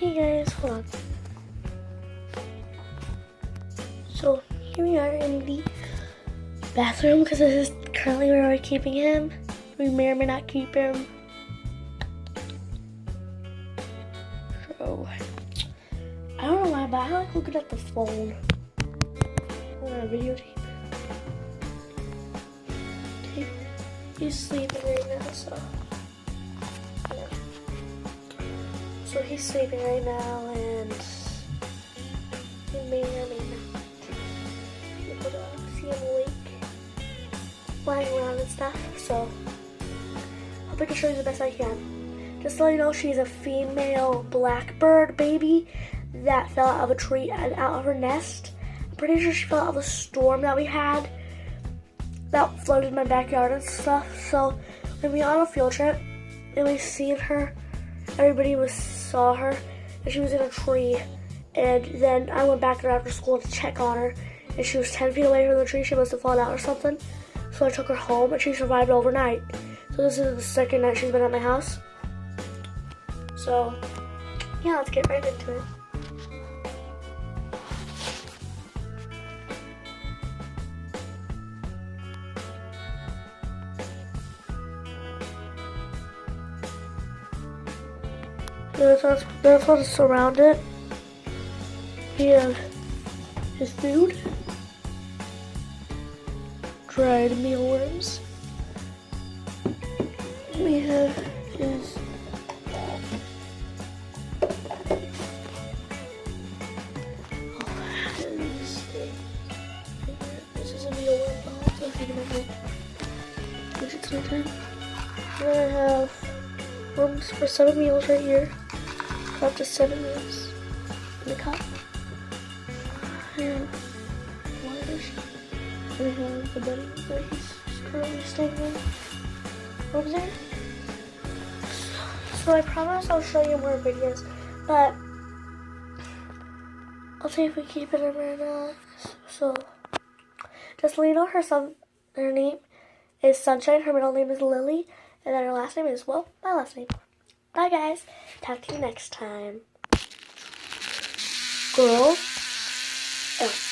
Hey guys, hold on. So here we are in the bathroom because this is currently where we're keeping him. We may or may not keep him. So I don't know why, but I like looking at the phone on a videotape. Okay. He's sleeping right now, so yeah. So he's sleeping right now, and he may or may not be able to see him awake, flying around and stuff. So I hope I can show you the best I can. Just to let you know, she's a female blackbird baby that fell out of a tree and out of her nest. I'm pretty sure she fell out of a storm that we had that flooded my backyard and stuff. So when we were on a field trip and we seen her, everybody saw her, and she was in a tree. And then I went back there after school to check on her, and she was 10 feet away from the tree. She must have fallen out or something. So I took her home, and she survived overnight. So this is the second night she's been at my house. So yeah, let's get right into it. That's what's around it. We have his food, dried mealworms. We have his this is a mealworm ball, so if you can which it's my time. Then I have worms for 7 meals right here. Up to 7 meals in the cup. I have water dish. And I have the bedding that he's currently staying in over there. So I promise I'll show you more videos, but I'll see if we keep it in or not. So just so you know, her name is Sunshine, her middle name is Lily, and then her last name is, well, my last name. Bye guys. Talk to you next time. Girl. Oh.